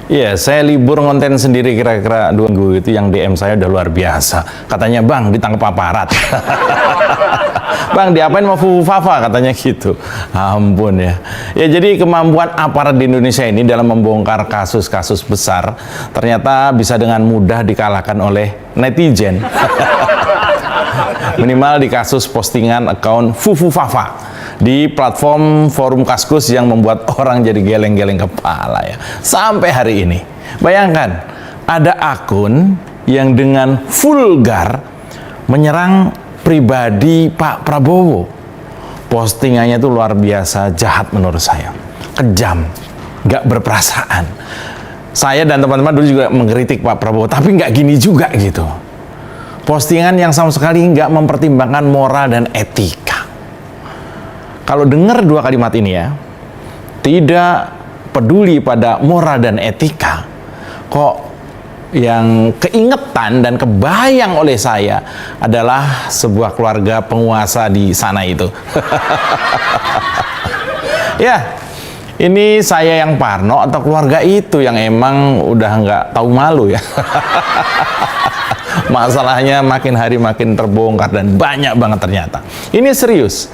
Iya, saya libur ngonten sendiri kira-kira 2 minggu itu, yang DM saya udah luar biasa. Katanya, "Bang, ditangkap aparat." "Bang, diapain mau Fufu Fafa?" katanya gitu. Ampun ya. Ya, jadi kemampuan aparat di Indonesia ini dalam membongkar kasus-kasus besar ternyata bisa dengan mudah dikalahkan oleh netizen. Minimal di kasus postingan akun Fufu Fafa di platform forum Kaskus yang membuat orang jadi geleng-geleng kepala ya. Sampai hari ini, bayangkan ada akun yang dengan vulgar menyerang pribadi Pak Prabowo. Postingannya itu luar biasa jahat menurut saya, kejam, nggak berperasaan. Saya dan teman-teman dulu juga mengkritik Pak Prabowo, tapi nggak gini juga gitu. Postingan yang sama sekali nggak mempertimbangkan moral dan etika. Kalau dengar 2 kalimat ini ya, tidak peduli pada moral dan etika, kok yang keingetan dan kebayang oleh saya adalah sebuah keluarga penguasa di sana itu. Ya, ini saya yang parno atau keluarga itu yang emang udah nggak tahu malu ya. Masalahnya makin hari makin terbongkar dan banyak banget ternyata. Ini serius.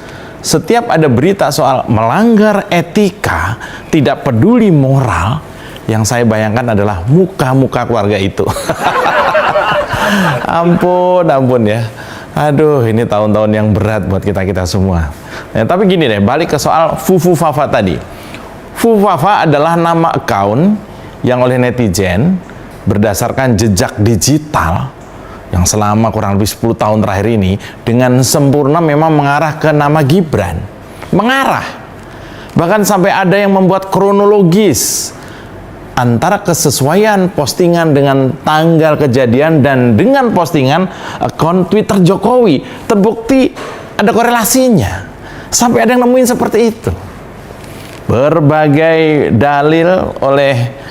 Setiap ada berita soal melanggar etika, tidak peduli moral, yang saya bayangkan adalah muka-muka keluarga itu. Ampun ya. Aduh, ini tahun-tahun yang berat buat kita-kita semua. Ya, tapi gini deh, balik ke soal Fufu Fafa tadi. Fufu Fafa adalah nama akun yang oleh netizen berdasarkan jejak digital yang selama kurang lebih 10 tahun terakhir ini dengan sempurna memang mengarah ke nama Gibran. Mengarah. Bahkan sampai ada yang membuat kronologis antara kesesuaian postingan dengan tanggal kejadian dan dengan postingan akun Twitter Jokowi. Terbukti ada korelasinya. Sampai ada yang nemuin seperti itu. Berbagai dalil oleh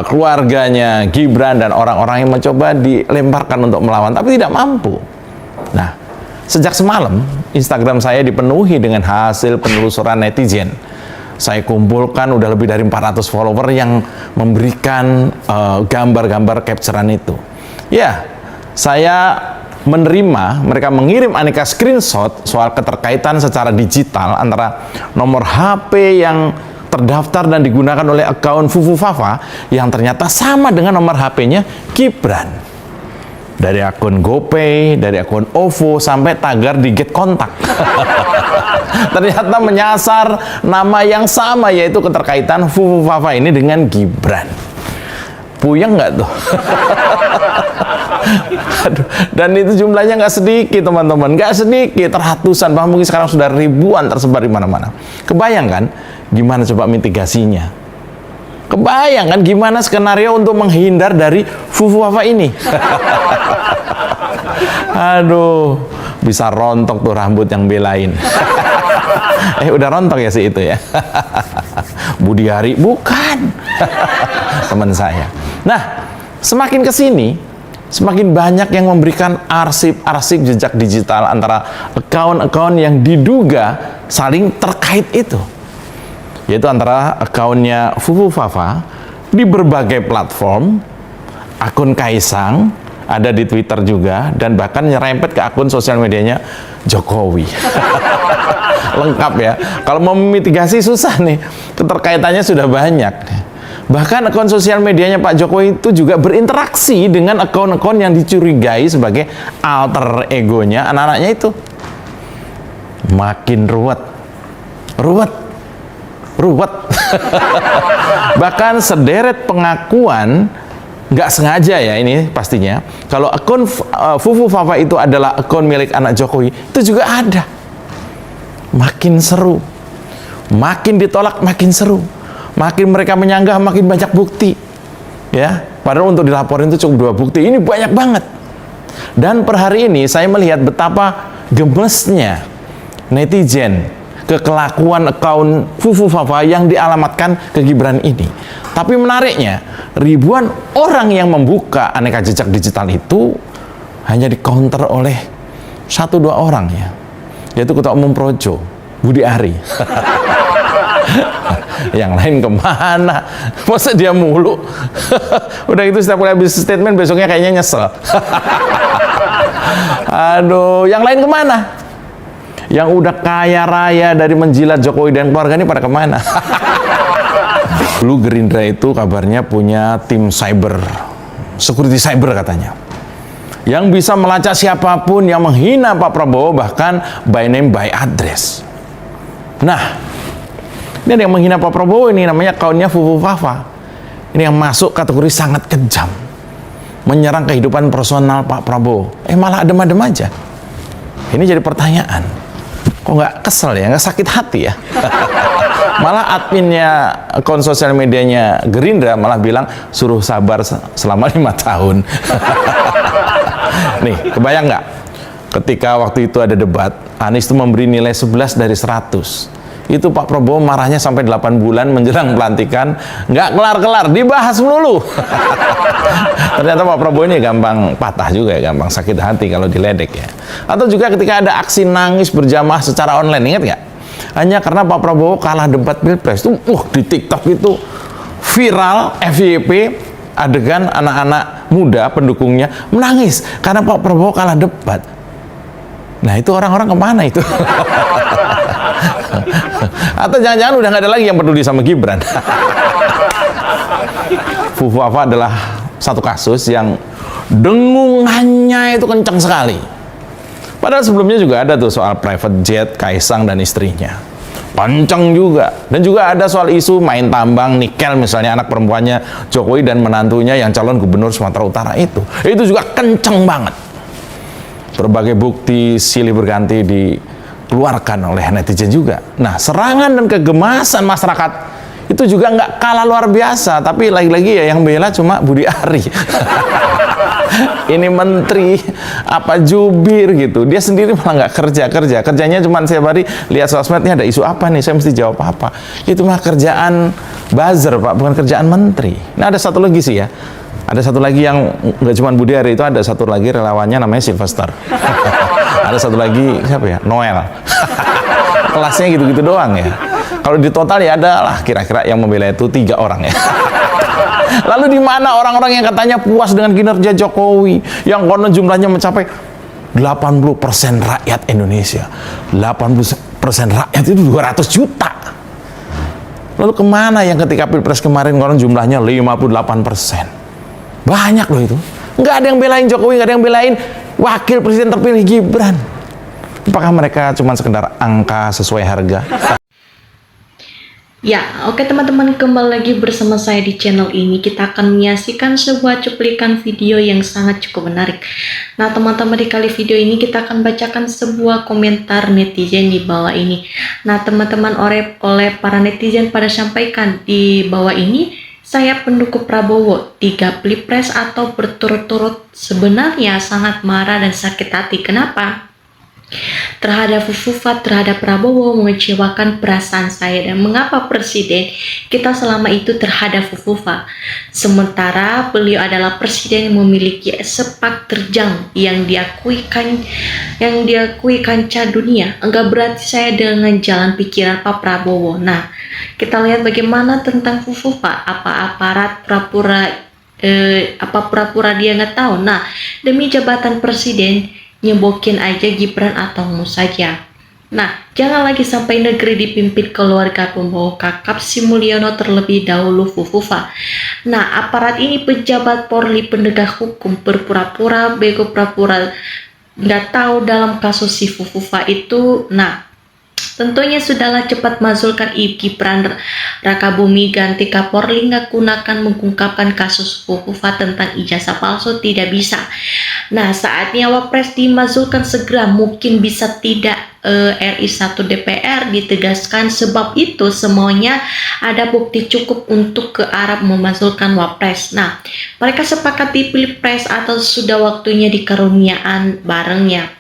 keluarganya Gibran dan orang-orang yang mencoba dilemparkan untuk melawan, tapi tidak mampu. Nah, sejak semalam Instagram saya dipenuhi dengan hasil penelusuran netizen. Saya kumpulkan udah lebih dari 400 follower yang memberikan gambar-gambar capturean itu. Ya, saya menerima mereka mengirim aneka screenshot soal keterkaitan secara digital antara nomor HP yang terdaftar dan digunakan oleh akun Fufu Fafa yang ternyata sama dengan nomor HP-nya Gibran. Dari akun GoPay, dari akun OVO, sampai tagar di Get Kontak. Ternyata menyasar nama yang sama, yaitu keterkaitan Fufu Fafa ini dengan Gibran. Puyeng nggak tuh? Aduh, dan itu jumlahnya nggak sedikit teman-teman, nggak sedikit, ratusan, bahkan mungkin sekarang sudah ribuan tersebar di mana-mana. Kebayang kan gimana coba mitigasinya? Kebayang kan gimana skenario untuk menghindar dari Fufu Fafa ini? Aduh, bisa rontok tuh rambut yang belain. Udah rontok ya si itu ya. Budi Ari bukan. Teman saya. Nah, semakin kesini semakin banyak yang memberikan arsip-arsip jejak digital antara akun-akun yang diduga saling terkait itu, yaitu antara akunnya Fufu Fafa di berbagai platform, akun Kaisang ada di Twitter juga, dan bahkan nyerempet ke akun sosial medianya Jokowi. Lengkap ya. Kalau mau memitigasi susah nih, keterkaitannya sudah banyak. Bahkan akun sosial medianya Pak Jokowi itu juga berinteraksi dengan akun-akun yang dicurigai sebagai alter egonya anak-anaknya itu. Makin ruwet. Bahkan sederet pengakuan nggak sengaja ya ini pastinya. Kalau akun Fufu Fafa itu adalah akun milik anak Jokowi, itu juga ada. Makin seru. Makin ditolak makin seru. Makin mereka menyanggah makin banyak bukti. Ya, padahal untuk dilaporin itu cukup 2 bukti. Ini banyak banget. Dan per hari ini saya melihat betapa gemesnya netizen ke kelakuan akun Fufu Fafa yang dialamatkan ke Gibran ini. Tapi menariknya, ribuan orang yang membuka aneka jejak digital itu hanya di counter oleh 1-2 orang ya, yaitu Ketua Umum Projo, Budi Ari. Yang lain kemana? Masa dia mulu? Udah itu setiap kali habis statement besoknya kayaknya nyesel. Aduh, yang lain kemana? Yang udah kaya raya dari menjilat Jokowi dan keluarga ini pada kemana? Dulu Gerindra itu kabarnya punya tim cyber, security cyber katanya, yang bisa melacak siapapun yang menghina Pak Prabowo, bahkan by name by address. Nah, ini ada yang menghina Pak Prabowo, ini namanya kaunnya Fufu Fafa. Ini yang masuk kategori sangat kejam, menyerang kehidupan personal Pak Prabowo. Malah adem-adem aja. Ini jadi pertanyaan, kok nggak kesel ya, nggak sakit hati ya? Malah adminnya akun sosial medianya Gerindra malah bilang suruh sabar selama 5 tahun. Nih, kebayang nggak? Ketika waktu itu ada debat, Anies itu memberi nilai 11 dari 100. Itu Pak Prabowo marahnya sampai 8 bulan menjelang pelantikan, nggak kelar-kelar, dibahas melulu. Ternyata Pak Prabowo ini gampang patah juga ya, gampang sakit hati kalau diledek ya. Atau juga ketika ada aksi nangis berjamaah secara online, ingat nggak? Hanya karena Pak Prabowo kalah debat Pilpres itu, di TikTok itu viral FYP adegan anak-anak muda pendukungnya menangis karena Pak Prabowo kalah debat. Nah, itu orang-orang kemana itu? Atau jangan-jangan udah nggak ada lagi yang peduli sama Gibran? Fufu Fafa adalah satu kasus yang dengungannya itu kencang sekali. Padahal sebelumnya juga ada tuh soal private jet Kaisang dan istrinya, kencang juga. Dan juga ada soal isu main tambang nikel misalnya anak perempuannya Jokowi dan menantunya yang calon gubernur Sumatera Utara itu juga kencang banget. Berbagai bukti silih berganti dikeluarkan oleh netizen juga. Nah, serangan dan kegemasan masyarakat itu juga nggak kalah luar biasa. Tapi lagi-lagi ya yang bela cuma Budi Ari. Ini menteri apa jubir gitu, dia sendiri malah nggak kerja, kerjanya cuma setiap hari lihat sosmednya ada isu apa nih, saya mesti jawab apa. Itu mah kerjaan buzzer Pak, bukan kerjaan menteri. Nah, ada satu lagi sih ya, ada satu lagi yang nggak cuma Budi Ari, itu ada satu lagi relawannya namanya Sylvester. Ada satu lagi siapa ya, Noel. Kelasnya gitu-gitu doang ya. Kalau di total ya ada lah kira-kira yang membela itu 3 orang ya. Lalu di mana orang-orang yang katanya puas dengan kinerja Jokowi, yang konon jumlahnya mencapai 80% rakyat Indonesia. 80% rakyat itu 200 juta. Lalu kemana yang ketika Pilpres kemarin konon jumlahnya 58%? Banyak loh itu. Nggak ada yang belain Jokowi, nggak ada yang belain wakil presiden terpilih Gibran. Apakah mereka cuma sekedar angka sesuai harga? Ya, oke teman-teman, kembali lagi bersama saya di channel ini. Kita akan menyaksikan sebuah cuplikan video yang sangat cukup menarik. Nah teman-teman, di kali video ini kita akan bacakan sebuah komentar netizen di bawah ini. Nah teman-teman, oleh para netizen pada sampaikan di bawah ini, saya pendukung Prabowo 3 Pilpres atau berturut-turut sebenarnya sangat marah dan sakit hati. Kenapa? Terhadap Fufufa, terhadap Prabowo mengecewakan perasaan saya. Dan mengapa presiden kita selama itu terhadap Fufufa, sementara beliau adalah presiden yang memiliki sepak terjang yang diakui kancah dunia. Enggak berarti saya dengan jalan pikiran Pak Prabowo. Nah, kita lihat bagaimana tentang Fufufa. Apa aparat pura-pura dia nggak tahu. Nah, demi jabatan presiden nyebokin aja Gibran atau mau saja. Nah, jangan lagi sampai negeri dipimpin keluarga pembawa kakap Sri Mulyani terlebih dahulu Fufufa. Nah, aparat ini pejabat Polri penegak hukum berpura-pura bego, pura-pura nggak tahu dalam kasus si Fufufa itu. Nah, tentunya sudahlah cepat mazulkan Gibran Rakabumi ganti Kapolri, nggak gunakan mengungkapkan kasus Fufufa tentang ijazah palsu, tidak bisa. Nah, saatnya Wapres dimazulkan segera, mungkin bisa tidak RI 1 DPR ditegaskan, sebab itu semuanya ada bukti cukup untuk ke arah memazulkan Wapres. Nah, mereka sepakat di Pilpres atau sudah waktunya dikaruniaan barengnya.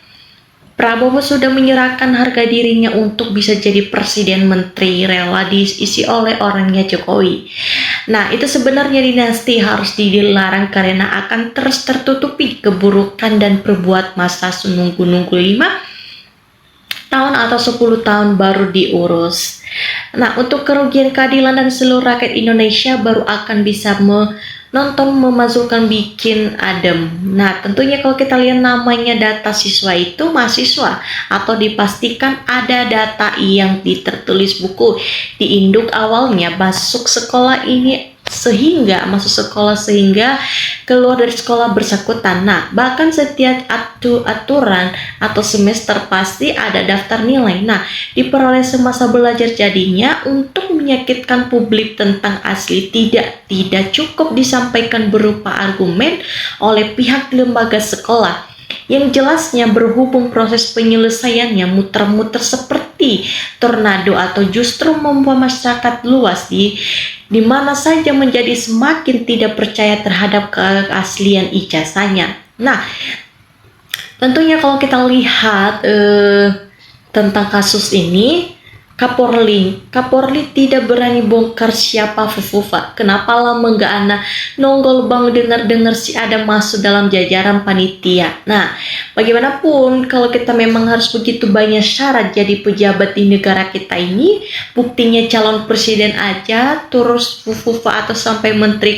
Prabowo sudah menyerahkan harga dirinya untuk bisa jadi presiden, menteri, rela diisi oleh orangnya Jokowi. Nah, itu sebenarnya dinasti harus dilarang karena akan terus tertutupi keburukan dan perbuat masa senunggu-nunggu 5 tahun atau 10 tahun baru diurus. Nah, untuk kerugian keadilan dan seluruh rakyat Indonesia baru akan bisa menonton memasukkan bikin adem. Nah, tentunya kalau kita lihat namanya data siswa itu mahasiswa atau dipastikan ada data yang tertulis buku di induk awalnya masuk sekolah ini masuk sekolah sehingga keluar dari sekolah bersangkutan. Nah, bahkan setiap aturan atau semester pasti ada daftar nilai. Nah, diperoleh semasa belajar jadinya untuk menyakitkan publik tentang asli tidak cukup disampaikan berupa argumen oleh pihak lembaga sekolah. Yang jelasnya berhubung proses penyelesaiannya muter-muter seperti tornado atau justru membuat masyarakat luas di mana saja menjadi semakin tidak percaya terhadap keaslian ijazahnya. Nah, tentunya kalau kita lihat tentang kasus ini, Kapolri tidak berani bongkar siapa Fufufa. Kenapa lama nggak ana nonggol bang dengar si Adam masuk dalam jajaran panitia. Nah, bagaimanapun kalau kita memang harus begitu banyak syarat jadi pejabat di negara kita ini, buktinya calon presiden aja terus Fufufa atau sampai menteri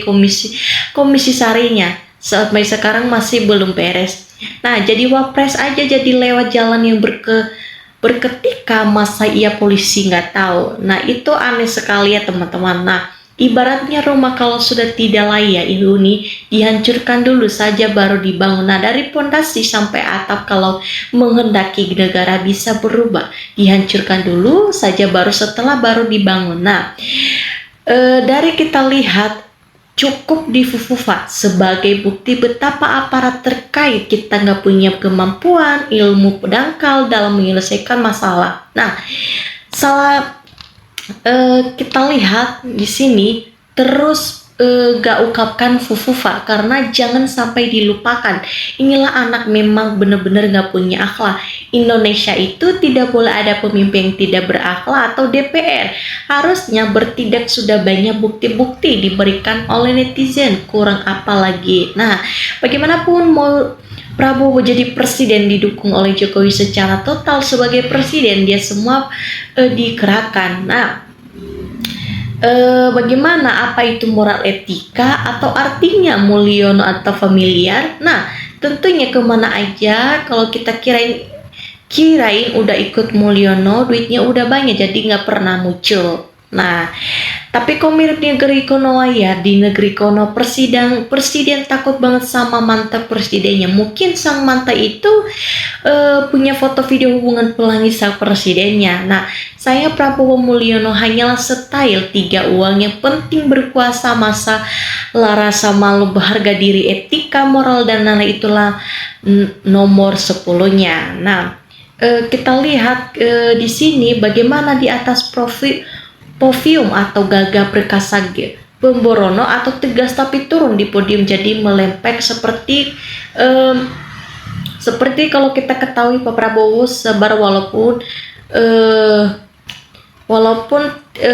komisi sarinya sampai sekarang masih belum beres. Nah, jadi wapres aja jadi lewat jalan yang berketika masa ia polisi nggak tahu. Nah, itu aneh sekali ya teman-teman. Nah, ibaratnya rumah kalau sudah tidak layak dihuni, dihancurkan dulu saja baru dibangun. Nah, dari pondasi sampai atap kalau menghendaki negara bisa berubah, dihancurkan dulu saja baru dibangun. Nah, dari kita lihat cukup di Fufufa sebagai bukti betapa aparat terkait kita nggak punya kemampuan ilmu pedangkal dalam menyelesaikan masalah. Nah, kita lihat di sini terus gak ungkapkan Fufufa karena jangan sampai dilupakan. Inilah anak memang benar-benar gak punya akhlak. Indonesia itu tidak boleh ada pemimpin yang tidak berakhlak atau DPR. Harusnya bertindak sudah banyak bukti-bukti diberikan oleh netizen. Kurang apa lagi. Nah, bagaimanapun mau Prabowo jadi presiden didukung oleh Jokowi secara total sebagai presiden, dia semua dikerahkan. Nah, bagaimana apa itu moral etika atau artinya Mulyono atau familiar? Nah, tentunya kemana aja kalau kita kirain udah ikut Mulyono, duitnya udah banyak jadi nggak pernah muncul. Nah, tapi kok mirip negeri kono ya, di negeri kono presiden takut banget sama mantan presidennya. Mungkin sang mantan itu punya foto video hubungan pelangi sang presidennya. Nah, saya Prabowo Mulyono hanyalah style 3 uang yang penting berkuasa masa rasa malu berharga diri etika moral dan lain itulah nomor 10-nya. Nah, kita lihat di sini bagaimana di atas Povium atau gagah perkasa Pemborono atau tegas tapi turun di podium jadi melempar seperti kalau kita ketahui Pak Prabowo sabar walaupun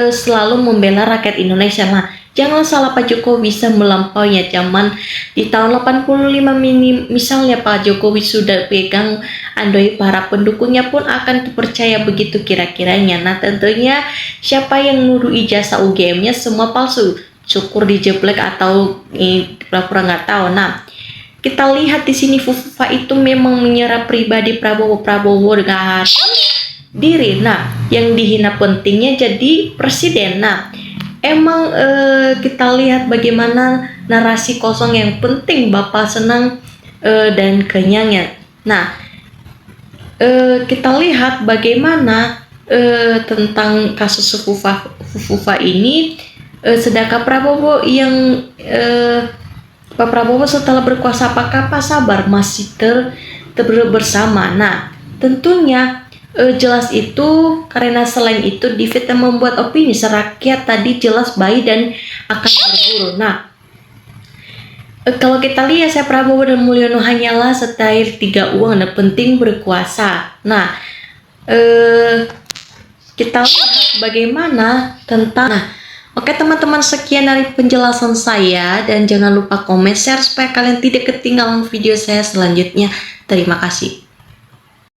selalu membela rakyat Indonesia. Nah, jangan salah Pak Jokowi bisa melampauinya zaman di tahun 85 misalnya Pak Jokowi sudah pegang andoi para pendukungnya pun akan percaya begitu kira-kiranya. Nah, tentunya siapa yang nuduh ijazah UGM-nya semua palsu, syukur dijeblek atau pura-pura nggak tahu. Nah, kita lihat di sini Fufufa itu memang menyerang pribadi Prabowo dengan diri. Nah, yang dihina pentingnya jadi presiden. Nah, emang kita lihat bagaimana narasi kosong yang penting Bapak senang dan kenyangnya. Nah, kita lihat bagaimana tentang kasus Fufufa ini, sedangkan Prabowo yang Pak Prabowo setelah berkuasa apakah sabar masih bersama. Nah, tentunya jelas itu karena selain itu Divita membuat opini serakyat tadi jelas baik dan akan berburu. Nah, kalau kita lihat saya Prabowo dan Mulyono hanyalah style 3 uang dan penting berkuasa. Nah, kita lihat bagaimana tentang. Nah, oke teman-teman, sekian dari penjelasan saya dan jangan lupa komen, share supaya kalian tidak ketinggalan video saya selanjutnya. Terima kasih.